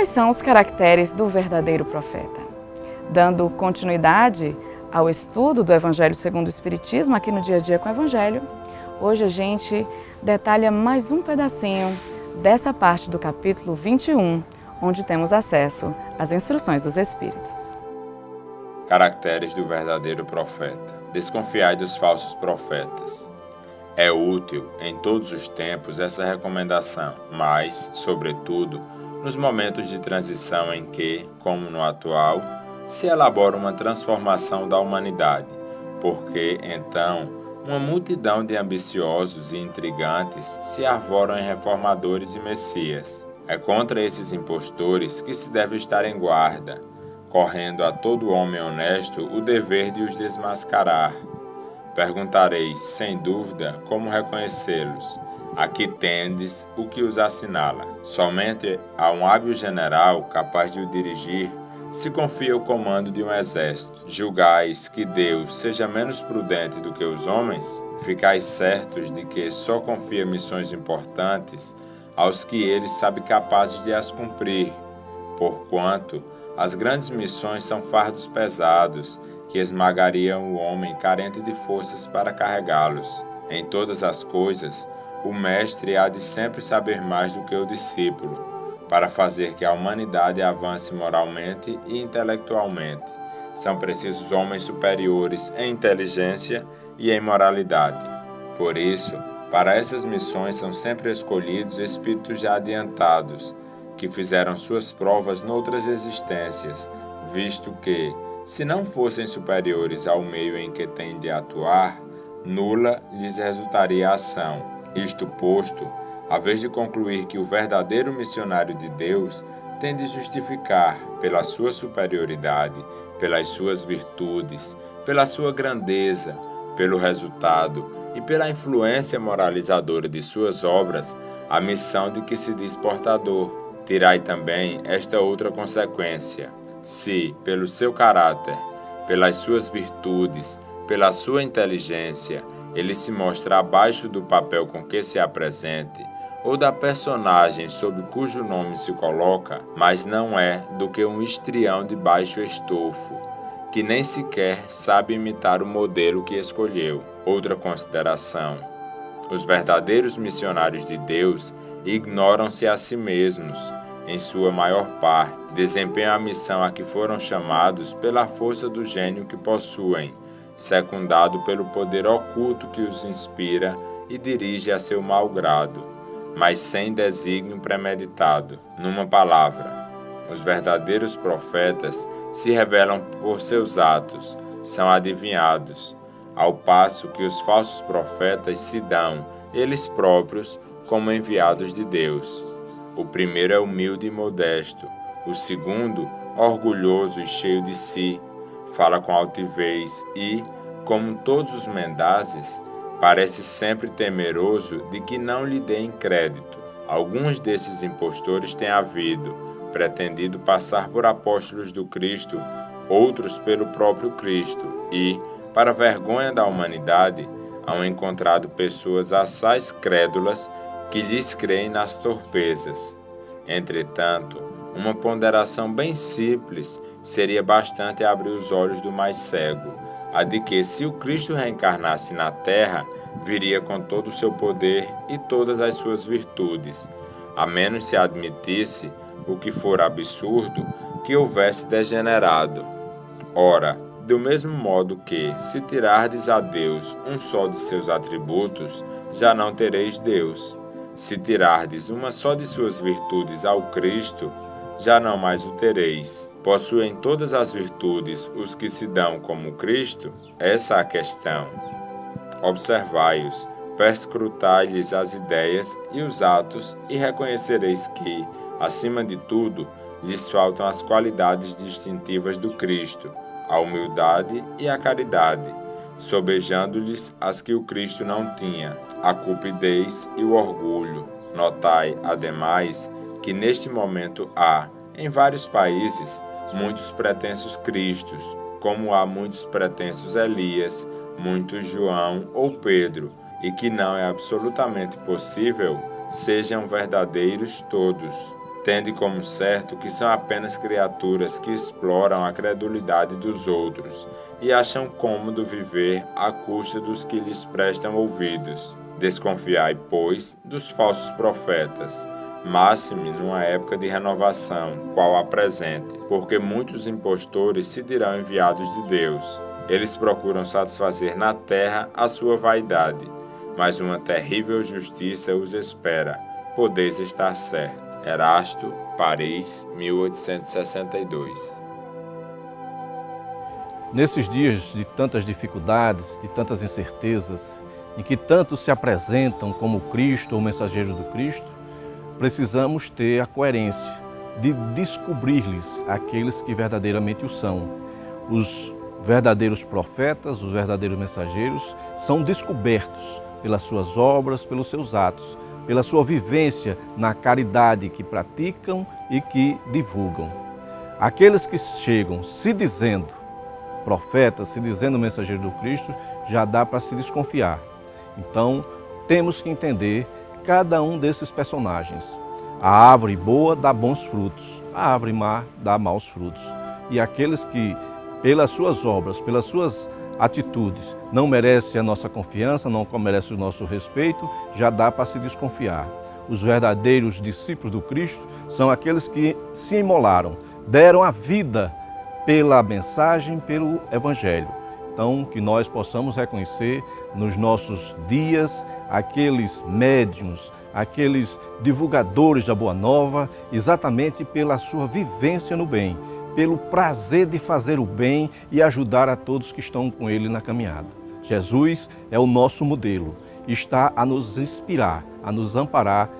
Quais são os caracteres do verdadeiro profeta? Dando continuidade ao estudo do Evangelho segundo o Espiritismo, aqui no Dia a Dia com o Evangelho, hoje a gente detalha mais um pedacinho dessa parte do capítulo 21, onde temos acesso às instruções dos Espíritos. Caracteres do verdadeiro profeta. Desconfiai dos falsos profetas. É útil em todos os tempos essa recomendação, mas, sobretudo, nos momentos de transição em que, como no atual, se elabora uma transformação da humanidade, porque, então, uma multidão de ambiciosos e intrigantes se arvoram em reformadores e messias. É contra esses impostores que se deve estar em guarda, correndo a todo homem honesto o dever de os desmascarar. Perguntareis, sem dúvida, como reconhecê-los. Aqui tendes o que os assinala. Somente a um hábil general capaz de o dirigir se confia o comando de um exército. Julgais que Deus seja menos prudente do que os homens? Ficais certos de que só confia missões importantes aos que ele sabe capazes de as cumprir, porquanto as grandes missões são fardos pesados que esmagariam o homem carente de forças para carregá-los. Em todas as coisas, o mestre há de sempre saber mais do que o discípulo, para fazer que a humanidade avance moralmente e intelectualmente. São precisos homens superiores em inteligência e em moralidade. Por isso, para essas missões são sempre escolhidos espíritos já adiantados, que fizeram suas provas noutras existências, visto que, se não fossem superiores ao meio em que têm de atuar, nula lhes resultaria a ação. Isto posto, a vez de concluir que o verdadeiro missionário de Deus tem de justificar, pela sua superioridade, pelas suas virtudes, pela sua grandeza, pelo resultado e pela influência moralizadora de suas obras, a missão de que se diz portador. Tirai também esta outra consequência: se, pelo seu caráter, pelas suas virtudes, pela sua inteligência, ele se mostra abaixo do papel com que se apresente, ou da personagem sob cujo nome se coloca, mas não é do que um histrião de baixo estofo, que nem sequer sabe imitar o modelo que escolheu. Outra consideração: os verdadeiros missionários de Deus ignoram-se a si mesmos, em sua maior parte, desempenham a missão a que foram chamados pela força do gênio que possuem, secundado pelo poder oculto que os inspira e dirige a seu mau grado, mas sem desígnio premeditado. Numa palavra, os verdadeiros profetas se revelam por seus atos, são adivinhados, ao passo que os falsos profetas se dão, eles próprios, como enviados de Deus. O primeiro é humilde e modesto, o segundo, orgulhoso e cheio de si, fala com altivez e, como todos os mendazes, parece sempre temeroso de que não lhe deem crédito. Alguns desses impostores têm havido, pretendido passar por apóstolos do Cristo, outros pelo próprio Cristo, e, para vergonha da humanidade, hão encontrado pessoas assaz crédulas que lhes creem nas torpezas. Entretanto, uma ponderação bem simples seria bastante abrir os olhos do mais cego, a de que, se o Cristo reencarnasse na terra, viria com todo o seu poder e todas as suas virtudes, a menos se admitisse, o que for absurdo, que houvesse degenerado. Ora, do mesmo modo que, se tirardes a Deus um só de seus atributos, já não tereis Deus. Se tirardes uma só de suas virtudes ao Cristo, já não mais o tereis. Possuem todas as virtudes os que se dão como Cristo? Essa é a questão. Observai-os, perscrutai-lhes as ideias e os atos e reconhecereis que, acima de tudo, lhes faltam as qualidades distintivas do Cristo, a humildade e a caridade, sobejando-lhes as que o Cristo não tinha, a cupidez e o orgulho. Notai, ademais, que neste momento há, em vários países, muitos pretensos Cristos, como há muitos pretensos Elias, muitos João ou Pedro, e que não é absolutamente possível sejam verdadeiros todos. tende como certo que são apenas criaturas que exploram a credulidade dos outros e acham cômodo viver à custa dos que lhes prestam ouvidos. Desconfiai, pois, dos falsos profetas, máxime numa época de renovação, qual a presente, porque muitos impostores se dirão enviados de Deus. Eles procuram satisfazer na terra a sua vaidade, mas uma terrível justiça os espera. Podeis estar certo. Erasto, Paris, 1862. Nesses dias de tantas dificuldades, de tantas incertezas, em que tantos se apresentam como Cristo ou mensageiros do Cristo, precisamos ter a coerência de descobrir-lhes aqueles que verdadeiramente o são. Os verdadeiros profetas, os verdadeiros mensageiros, são descobertos pelas suas obras, pelos seus atos, pela sua vivência na caridade que praticam e que divulgam. Aqueles que chegam se dizendo profetas, se dizendo mensageiros do Cristo, já dá para se desconfiar. Então, temos que entender cada um desses personagens. A árvore boa dá bons frutos, a árvore má dá maus frutos. E aqueles que, pelas suas obras, pelas suas atitudes, não merecem a nossa confiança, não merecem o nosso respeito, já dá para se desconfiar. Os verdadeiros discípulos do Cristo são aqueles que se imolaram, deram a vida pela mensagem, pelo Evangelho. Então, que nós possamos reconhecer nos nossos dias aqueles médiuns, aqueles divulgadores da Boa Nova, exatamente pela sua vivência no bem, pelo prazer de fazer o bem e ajudar a todos que estão com ele na caminhada. Jesus é o nosso modelo, está a nos inspirar, a nos amparar